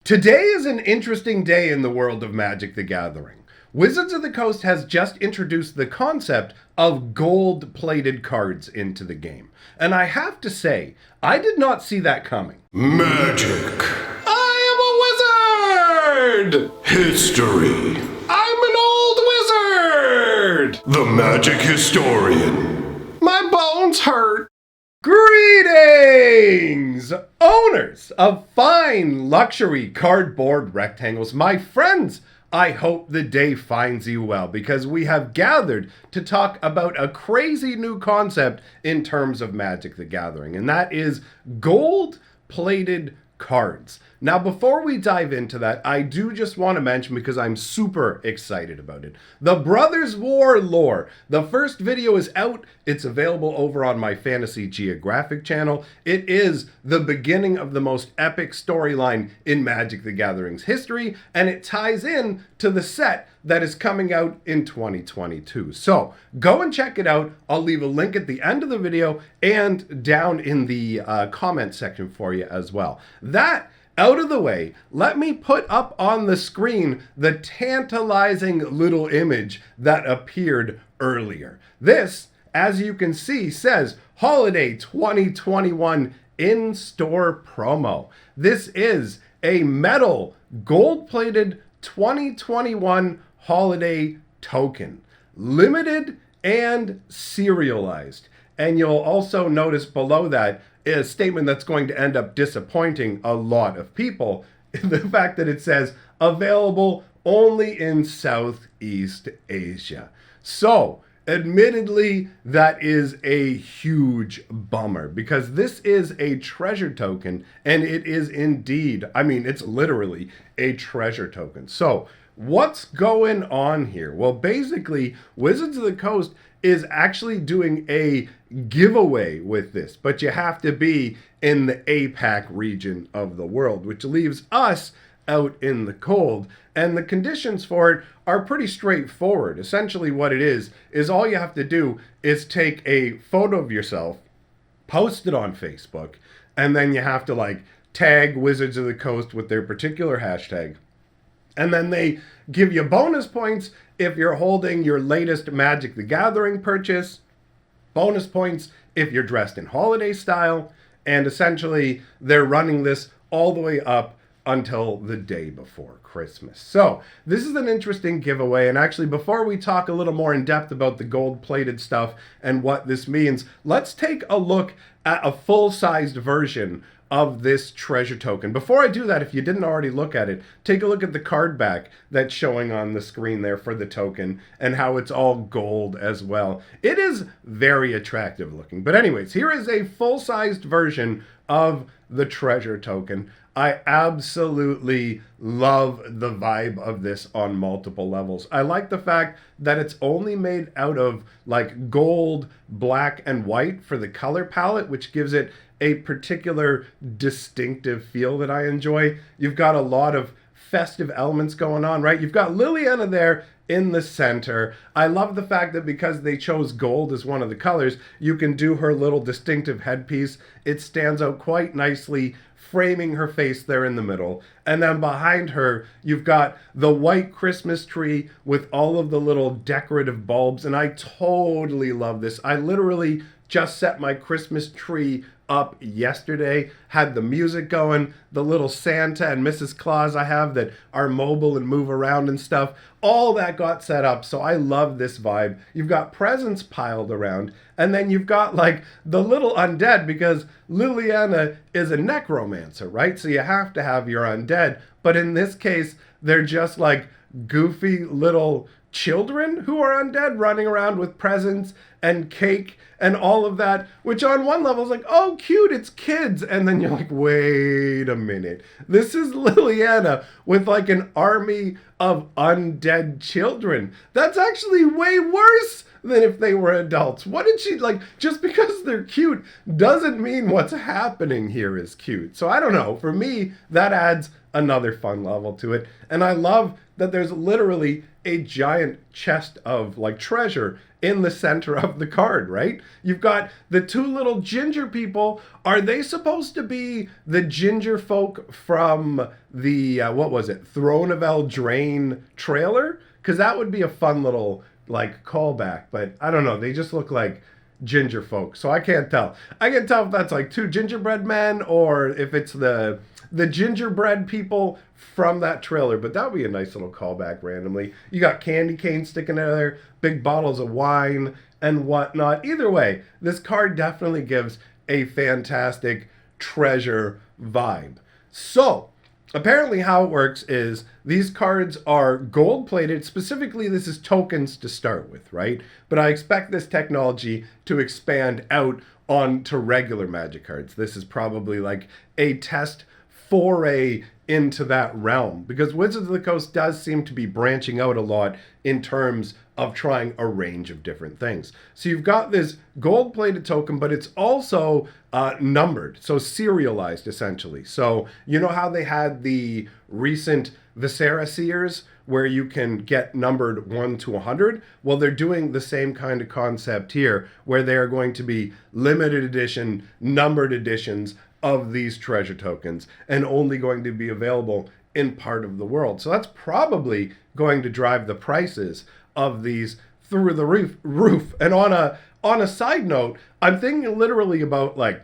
Today is an interesting day in the world of Magic the Gathering. Wizards of the Coast has just introduced the concept of gold-plated cards into the game. And I have to say, I did not see that coming. Magic. I am a wizard! History. I'm an old wizard! The magic historian. My bones hurt. Greetings, owners of fine luxury cardboard rectangles. My friends, I hope the day finds you well because we have gathered to talk about a crazy new concept in terms of Magic the Gathering, and that is gold-plated cards. Now, before we dive into that, I do just want to mention, because I'm super excited about it, the Brothers War lore. The first video is out. It's available over on my Fantasy Geographic channel. It is the beginning of the most epic storyline in Magic the Gathering's history, and it ties in to the set that is coming out in 2022. So go and check it out. I'll leave a link at the end of the video and down in the comment section for you as well. That out of the way, let me put up on the screen the tantalizing little image that appeared earlier. This, as you can see, says Holiday 2021 in-store promo. This is a metal gold-plated 2021 holiday token, limited and serialized. And you'll also notice below that a statement that's going to end up disappointing a lot of people. The fact that it says available only in Southeast Asia. So, admittedly, that is a huge bummer because this is a treasure token, and it is indeed, I mean, it's literally a treasure token. So, what's going on here? Well, basically, Wizards of the Coast is actually doing a giveaway with this, but you have to be in the APAC region of the world, which leaves us out in the cold. And the conditions for it are pretty straightforward. Essentially what it is all you have to do is take a photo of yourself, post it on Facebook, and then you have to tag Wizards of the Coast with their particular hashtag. And then they give you bonus points if you're holding your latest Magic the Gathering purchase, bonus points if you're dressed in holiday style, and essentially they're running this all the way up until the day before Christmas. So this is an interesting giveaway, and actually before we talk a little more in depth about the gold-plated stuff and what this means, let's take a look at a full-sized version of this treasure token. Before I do that, if you didn't already look at it, take a look at the card back that's showing on the screen there for the token and how it's all gold as well. It is very attractive looking. But anyways, here is a full-sized version of the treasure token. I absolutely love the vibe of this on multiple levels. I like the fact that it's only made out of gold, black, and white for the color palette, which gives it a particular distinctive feel that I enjoy. You've got a lot of festive elements going on, right? You've got Liliana there in the center. I love the fact that because they chose gold as one of the colors, you can do her little distinctive headpiece. It stands out quite nicely, framing her face there in the middle. And then behind her, you've got the white Christmas tree with all of the little decorative bulbs. And I totally love this. I literally just set my Christmas tree up yesterday, had the music going, the little Santa and Mrs. Claus I have that are mobile and move around and stuff, all that got set up. So I love this vibe. You've got presents piled around, and then you've got the little undead, because Liliana is a necromancer, right? So you have to have your undead, but in this case, they're just goofy little children who are undead running around with presents and cake and all of that, which on one level is oh, cute, it's kids. And then you're wait a minute. This is Liliana with an army of undead children. That's actually way worse than if they were adults. What did she just because they're cute doesn't mean what's happening here is cute. So I don't know. For me, that adds another fun level to it. And I love that there's literally a giant chest of like treasure in the center of the card, right? You've got the two little ginger people. Are they supposed to be the ginger folk from the, what was it, Throne of Eldraine trailer? Because that would be a fun little like callback, but I don't know. They just look like ginger folk, so I can't tell. I can't tell if that's like two gingerbread men or if it's the gingerbread people from that trailer, but that would be a nice little callback randomly. You got candy canes sticking out there, big bottles of wine and whatnot. Either way, this card definitely gives a fantastic treasure vibe. So apparently how it works is these cards are gold plated. Specifically, this is tokens to start with, right? But I expect this technology to expand out onto regular Magic cards. This is probably like a test foray into that realm, because Wizards of the Coast does seem to be branching out a lot in terms of trying a range of different things. So you've got this gold-plated token, but it's also numbered, so serialized essentially. So you know how they had the recent Viscera Seers where you can get numbered 1 to 100? Well, they're doing the same kind of concept here, where they are going to be limited edition, numbered editions of these treasure tokens and only going to be available in part of the world. So that's probably going to drive the prices of these through the roof. And on a side note, I'm thinking literally about like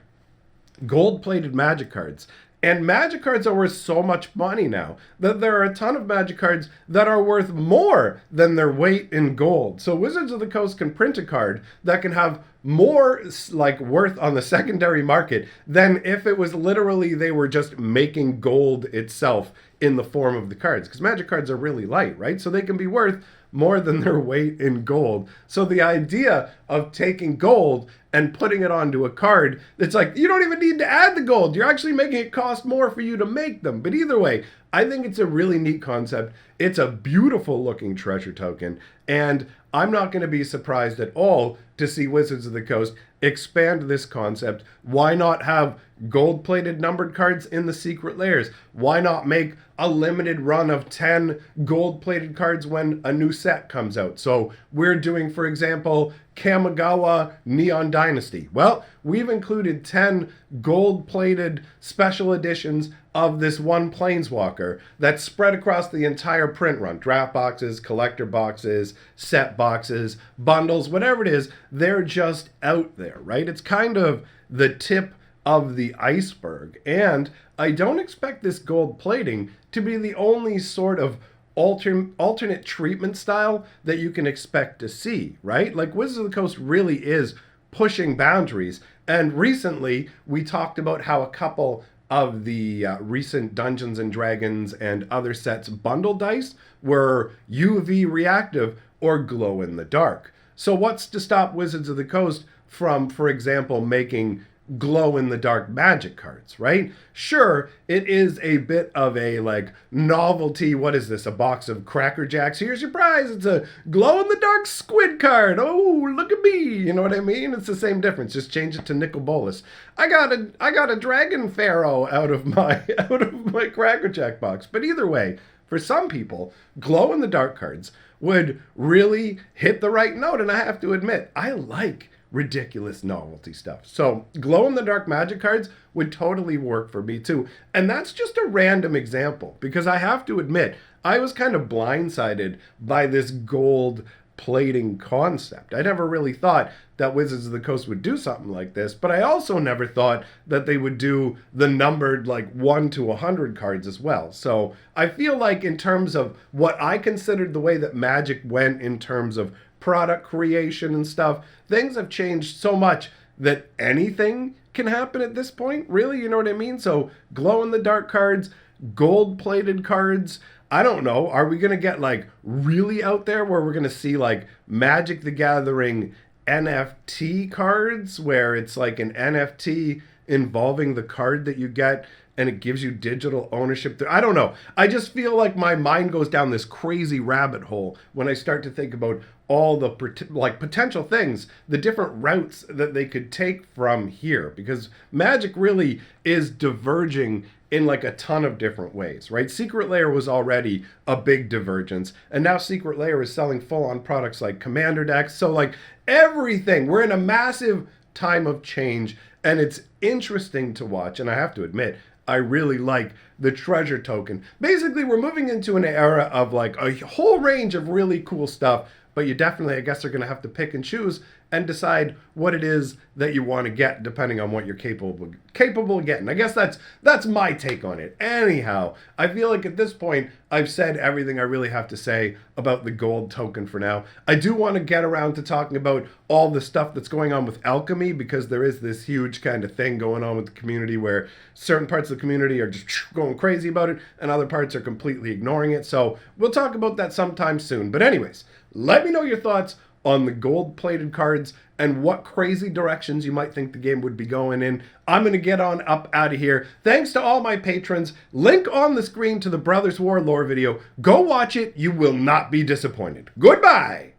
gold-plated Magic cards. And Magic cards are worth so much money now that there are a ton of Magic cards that are worth more than their weight in gold. So Wizards of the Coast can print a card that can have more like worth on the secondary market than if it was literally they were just making gold itself in the form of the cards. Because Magic cards are really light, right? So they can be worth more than their weight in gold. So the idea of taking gold and putting it onto a card, it's like, you don't even need to add the gold. You're actually making it cost more for you to make them. But either way, I think it's a really neat concept. It's a beautiful looking treasure token. And I'm not going to be surprised at all to see Wizards of the Coast expand this concept. Why not have gold-plated numbered cards in the secret layers? Why not make a limited run of 10 gold-plated cards when a new set comes out? So we're doing, for example, Kamigawa Neon Dynasty. Well, we've included 10 gold-plated special editions of this one Planeswalker that's spread across the entire print run. Draft boxes, collector boxes, set boxes, bundles, whatever it is, they're just out there, right? It's kind of the tip of the iceberg. And I don't expect this gold plating to be the only sort of alternate treatment style that you can expect to see, right? Like Wizards of the Coast really is pushing boundaries. And recently we talked about how a couple of the recent Dungeons and Dragons and other sets bundle dice were UV reactive or glow in the dark. So what's to stop Wizards of the Coast from, for example, making glow in the dark Magic cards, right? Sure, it is a bit of a like novelty. What is this? A box of Cracker Jacks. Here's your prize. It's a glow in the dark squid card. Oh, look at me. You know what I mean? It's the same difference. Just change it to Nicol Bolas. I got a dragon pharaoh out of my Cracker Jack box. But either way, for some people, glow in the dark cards would really hit the right note. And I have to admit, I like ridiculous novelty stuff. So glow-in-the-dark Magic cards would totally work for me too. And that's just a random example, because I have to admit, I was kind of blindsided by this gold plating concept. I never really thought that Wizards of the Coast would do something like this, but I also never thought that they would do the numbered like 1 to 100 cards as well. So I feel like in terms of what I considered the way that Magic went in terms of product creation and stuff, things have changed so much that anything can happen at this point, really, you know what I mean? So glow-in-the-dark cards, gold-plated cards, I don't know, are we going to get like really out there where we're going to see like Magic the Gathering NFT cards, where it's like an NFT involving the card that you get and it gives you digital ownership? I don't know. I just feel like my mind goes down this crazy rabbit hole when I start to think about all the like potential things, the different routes that they could take from here, because Magic really is diverging in like a ton of different ways, right? Secret Lair was already a big divergence, and now Secret Lair is selling full-on products like Commander decks. So like everything, we're in a massive time of change, and it's interesting to watch. And I have to admit, I really like the treasure token. Basically, we're moving into an era of like a whole range of really cool stuff, but you definitely, I guess, are going to have to pick and choose and decide what it is that you want to get depending on what you're capable of getting. I guess that's my take on it. Anyhow, I feel like at this point I've said everything I really have to say about the gold token for now. I do want to get around to talking about all the stuff that's going on with alchemy, because there is this huge kind of thing going on with the community where certain parts of the community are just going crazy about it and other parts are completely ignoring it. So we'll talk about that sometime soon. But anyways, let me know your thoughts on the gold-plated cards and what crazy directions you might think the game would be going in. I'm going to get on up out of here. Thanks to all my patrons. Link on the screen to the Brothers War lore video. Go watch it. You will not be disappointed. Goodbye!